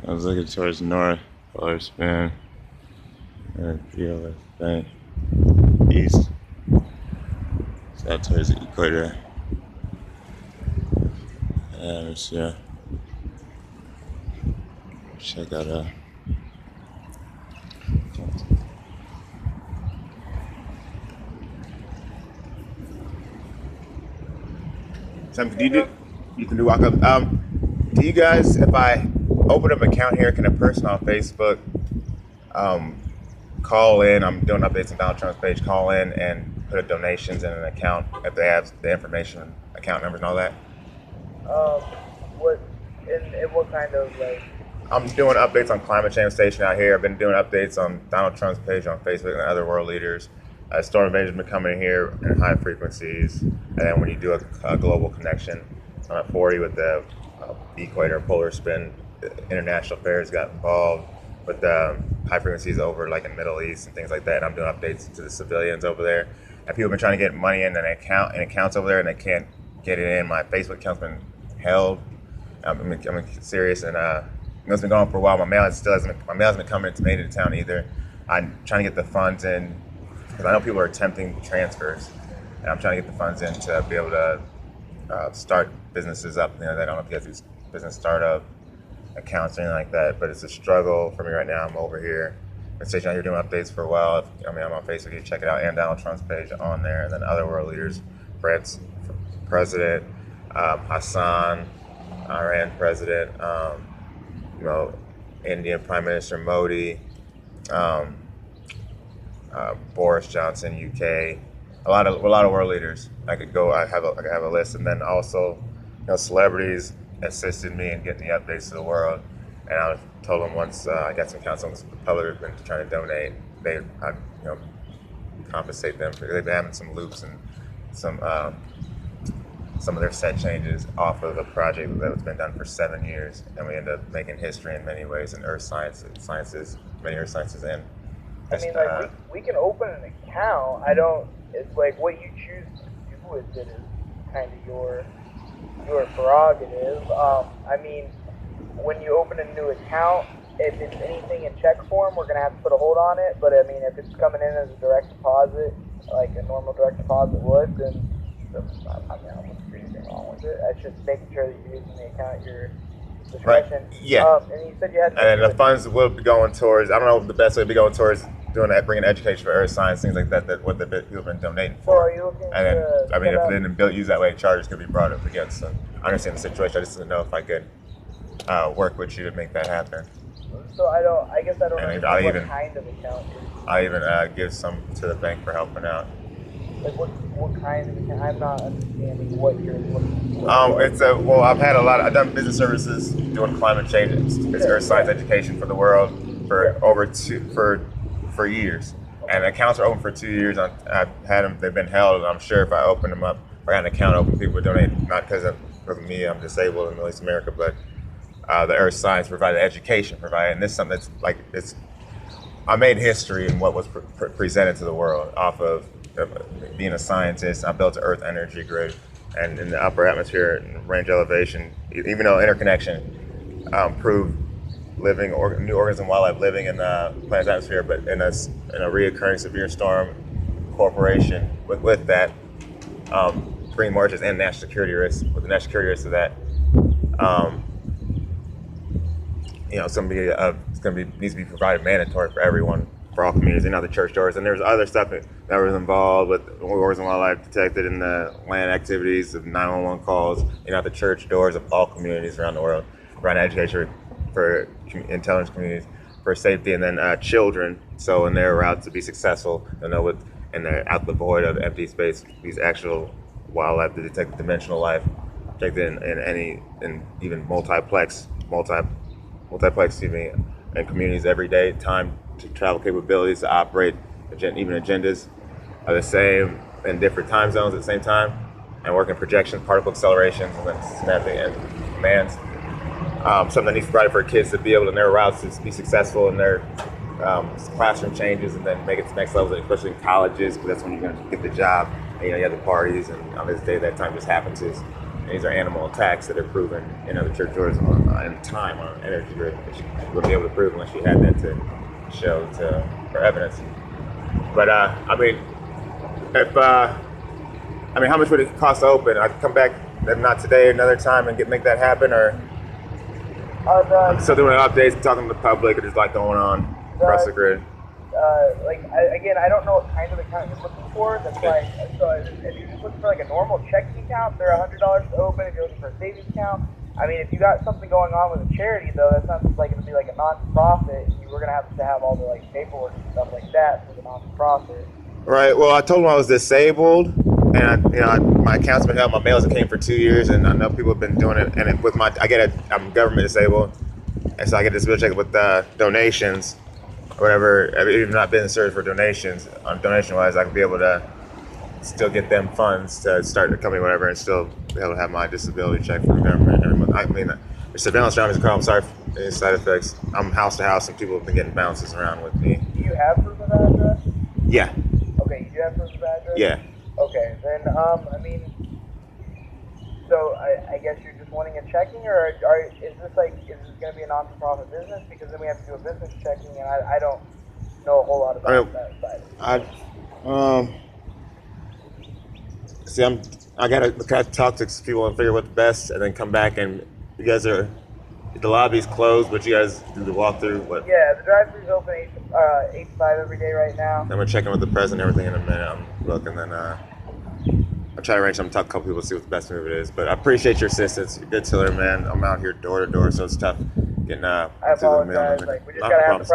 I was looking towards north, polar spin, and feel thing east. So out towards the equator. And yeah, check out something. You can do walk up. Do you guys, if I open up an account here, can a person on Facebook um, call in? I'm doing updates on Donald Trump's page. Call in and put donations in an account if they have the information, account numbers, and all that. Um, what in what kind of like? I'm doing updates on climate change station out here. I've been doing updates on Donald Trump's page on Facebook and other world leaders. Storm Invasion's been coming here in high frequencies, and then when you do a global connection on a 40 with the equator polar spin, international affairs got involved with the high frequencies over like in the Middle East and things like that. And I'm doing updates to the civilians over there. And people have been trying to get money in an account in accounts over there, and they can't get it in. My Facebook account's been held. I'm serious, and it's been going on for a while. My mail hasn't been coming. It's made it to town either. I'm trying to get the funds in because I know people are attempting transfers, and I'm trying to get the funds in to be able to start businesses up. I don't know if you guys do business startup accounts or anything like that, but it's a struggle for me right now. I'm over here. Been stationed out here doing updates for a while. I'm on Facebook. You can check it out, and Donald Trump's page on there, and then other world leaders, France president, Hassan, Iran president, Indian Prime Minister Modi, Boris Johnson, UK, a lot of world leaders. I have a list, and then also, celebrities assisted me in getting the updates to the world. And I told them once I got some counsel, the public have been trying to donate. I compensate them for they've been having some loops and some of their set changes off of a project that has been done for 7 years, and we end up making history in many ways in earth sciences, many earth sciences, and I mean, like we can open an account. It's like what you choose to do with it is kind of your prerogative. I mean, when you open a new account, if it's anything in check form, we're gonna have to put a hold on it. But I mean, if it's coming in as a direct deposit, like a normal direct deposit would, then I don't see anything wrong with it. It's just making sure that you're using the account at your discretion. Right. Yeah. And you said you had. And the funds will be going towards. I don't know if the best way to be going towards doing that, bringing education for earth science, things like that. That what the people have been donating for. So are you looking? And then, if they didn't use that way, charges could be brought up against. So I understand the situation. I just didn't know if I could work with you to make that happen. So I guess I don't know what kind of account. I even give some to the bank for helping out. Like what kind of account? I'm not understanding what you're looking for. I've done business services doing climate change. It's earth science education for the world for years. And accounts are open for 2 years. I've had them. They've been held. And I'm sure if I open them up, if I got an account open, people would donate. Not because of me, I'm disabled in Middle East America, but the earth science provided education, and this is something that's like I made history in what was presented to the world off of being a scientist. I built an earth energy grid, and in the upper atmosphere and range elevation, even though interconnection proved new organisms and wildlife living in the planet's atmosphere, but in a reoccurring severe storm corporation with that bring marches and national security risks. With the national security risks of that, needs to be provided mandatory for everyone, for all communities, and not the church doors. And there's other stuff that was involved with organism and wildlife detected in the land activities of 911 calls, the church doors of all communities around the world, around education for intelligence communities, for safety, and then children. So in their route to be successful, and they're out the void of empty space, these actual wildlife to detect dimensional life, detected in even multiplex, and communities every day, time to travel capabilities to operate, even agendas are the same in different time zones at the same time, and working projections, particle accelerations, and then snapping and commands. Something that needs to be provided for kids to be able in their routes to be successful in their classroom changes, and then make it to next levels, especially in colleges, because that's when you're going to get the job. And, you have the parties, and on this day that time just happens. And these are animal attacks that are proven in other church orders in time on energy grid. That she wouldn't be able to prove unless she had that to show for evidence. But I mean, if how much would it cost to open? I could come back, if not today, another time, and make that happen, or I'm still doing updates, talking to the public, or there's a lot going on across the grid. I don't know what kind of account you're looking for. That's why. So if you're just looking for like a normal checking account, they're $100 to open. If you're looking for a savings account, I mean, if you got something going on with a charity, though, that's not like going to be like a non-profit. You were going to have all the like paperwork and stuff like that for the non-profit. Right. Well, I told them I was disabled, and my account's been held. My mails came for 2 years, and I know people have been doing it. And I'm government disabled, and so I get this bill check with donations. Whatever, even not being served for donations, donation-wise, I could be able to still get them funds to start the company, whatever, and still be able to have my disability check from the government every month. I mean, the surveillance around is a call. I'm sorry for any side effects. I'm house to house, and people have been getting bounces around with me. Do you have proof of address? Yeah. Okay, you do have proof of address? Yeah. Okay, then, so I guess you're just wanting a checking, or is this going to be a non-profit business? Because then we have to do a business checking, and I don't know a whole lot about that side. I gotta talk to some people and figure out what's best, and then come back. And you guys the lobby's closed, but you guys do the walkthrough. What? Yeah, the drive-thru's open 8 to 5 every day right now. I'm gonna check in with the president and everything in a minute. I'm looking, then I'll try to arrange something, talk to a couple people, see what the best move it is. But I appreciate your assistance. You're a good tiller, man. I'm out here door to door, so it's tough getting I apologize. We just gotta have the